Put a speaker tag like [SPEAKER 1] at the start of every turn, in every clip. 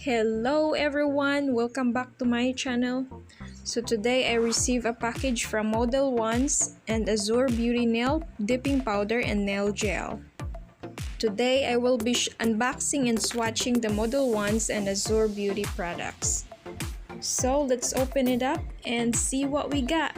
[SPEAKER 1] Hello everyone, welcome back to my channel. So today I received a package from Modelones and Azure Beauty Nail Dipping Powder and Nail Gel. Today I will be unboxing and swatching the Modelones and Azure Beauty products. So let's open it up and see what we got.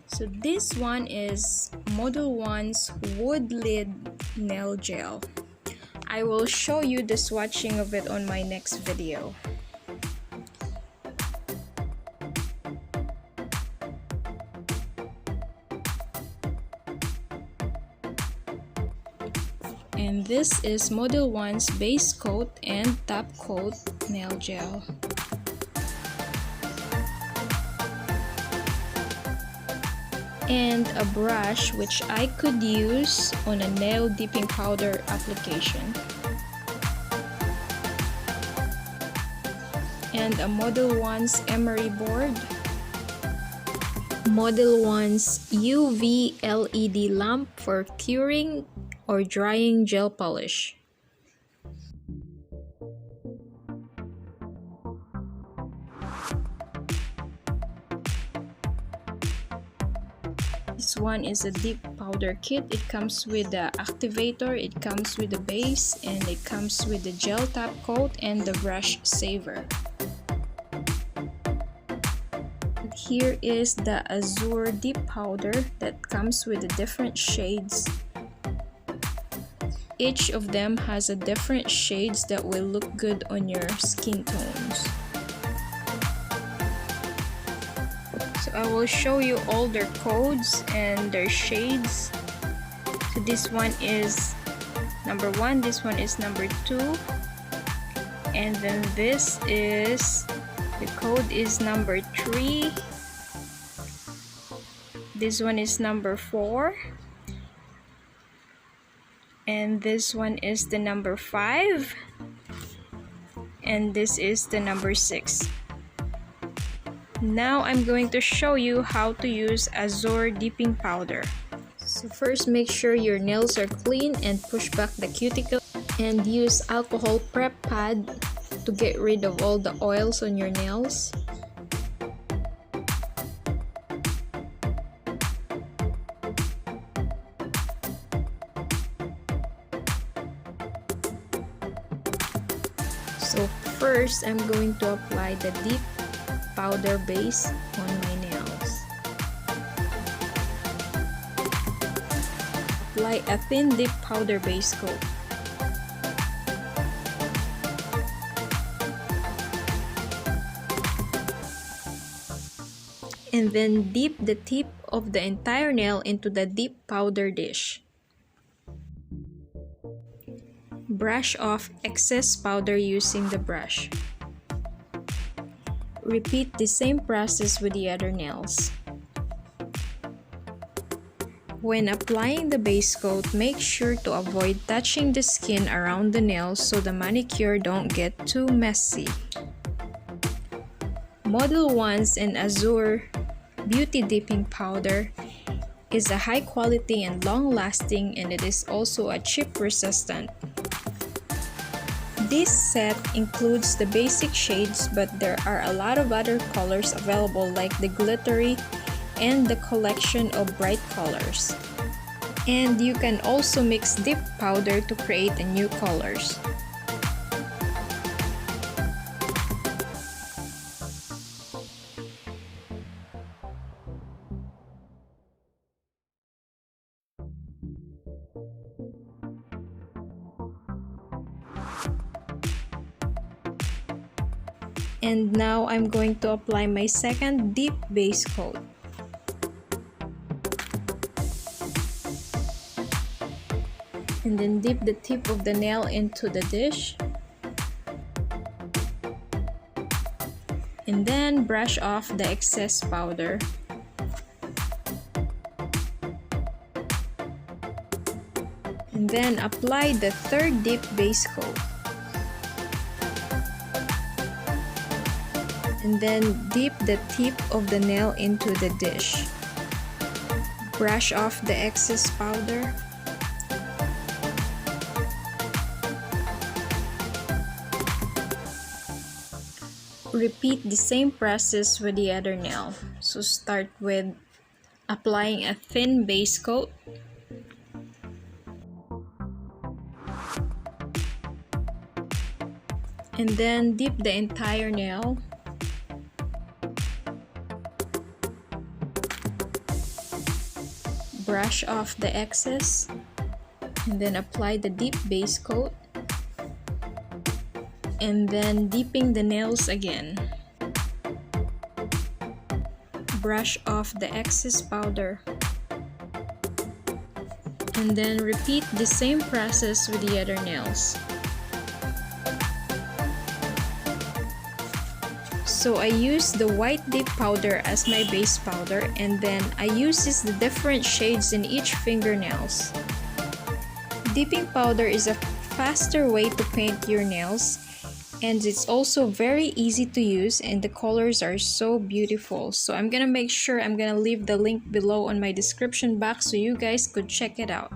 [SPEAKER 1] So this one is Modelones Wood Lid Nail Gel. I will show you the swatching of it on my next video. And this is Modelones Base Coat and Top Coat Nail Gel. And a brush which I could use on a nail dipping powder application. And a Modelones emery board. Modelones UV LED lamp for curing or drying gel polish. This one is a dip powder kit. It comes with the activator, it comes with the base, and it comes with the gel top coat and the brush saver. And here is the Azure Dip Powder that comes with the different shades. Each of them has a different shades that will look good on your skin tones. So I will show you all their codes and their shades. So this one is number 1, this one is number 2, and then this is, the code is number 3, this one is number 4, and this one is the number 5, and this is the number 6. Now I'm going to show you how to use Azure Dipping Powder. So first, make sure your nails are clean and push back the cuticle, and use alcohol prep pad to get rid of all the oils on your nails. So first, I'm going to apply the dip powder base on my nails. Apply a thin dip powder base coat. And then dip the tip of the entire nail into the dip powder dish. Brush off excess powder using the brush. Repeat the same process with the other nails. When applying the base coat, make sure to avoid touching the skin around the nails so the manicure don't get too messy. Modelones and Azure Beauty Dipping Powder is a high quality and long lasting, and it is also a chip resistant. This set includes the basic shades, but there are a lot of other colors available, like the glittery and the collection of bright colors. And you can also mix dip powder to create a new colors. And now I'm going to apply my second deep base coat. And then dip the tip of the nail into the dish. And then brush off the excess powder. And then apply the third dip base coat. And then dip the tip of the nail into the dish. Brush off the excess powder. Repeat the same process with the other nail. So start with applying a thin base coat. And then dip the entire nail. Brush off the excess. And then apply the deep base coat. And then dipping the nails again. Brush off the excess powder. And then repeat the same process with the other nails. So I use the white dip powder as my base powder, and then I use the different shades in each fingernails. Dipping powder is a faster way to paint your nails, and it's also very easy to use, and the colors are so beautiful. So I'm gonna make sure I'm gonna leave the link below on my description box so you guys could check it out.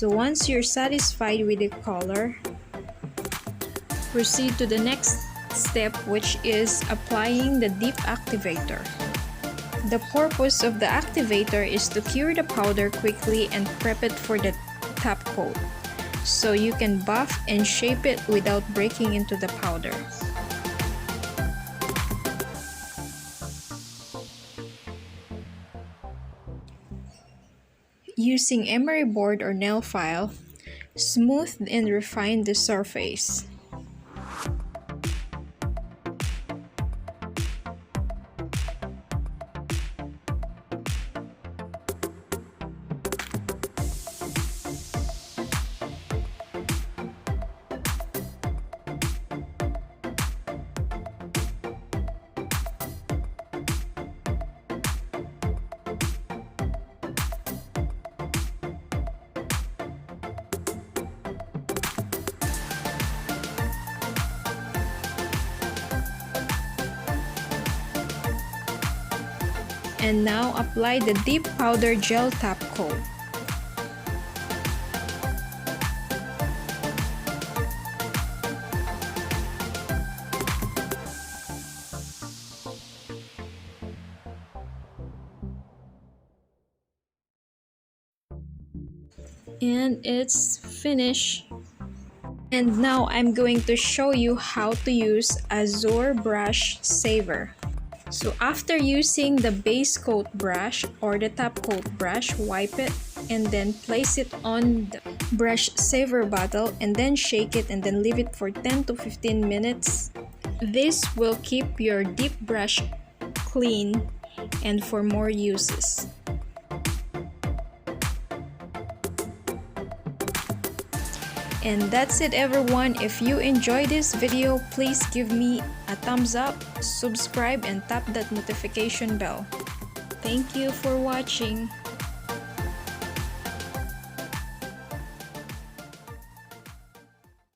[SPEAKER 1] So once you're satisfied with the color, proceed to the next step, which is applying the dip activator. The purpose of the activator is to cure the powder quickly and prep it for the top coat, so you can buff and shape it without breaking into the powder. Using emery board or nail file, smooth and refine the surface. And now apply the dip powder gel top coat. And it's finished. And now I'm going to show you how to use Azure brush saver. So after using the base coat brush or the top coat brush, wipe it and then place it on the brush saver bottle and then shake it and then leave it for 10 to 15 minutes. This will keep your dip brush clean and for more uses. And that's it, everyone. If you enjoyed this video, please give me a thumbs up, subscribe, and tap that notification bell. Thank you for watching.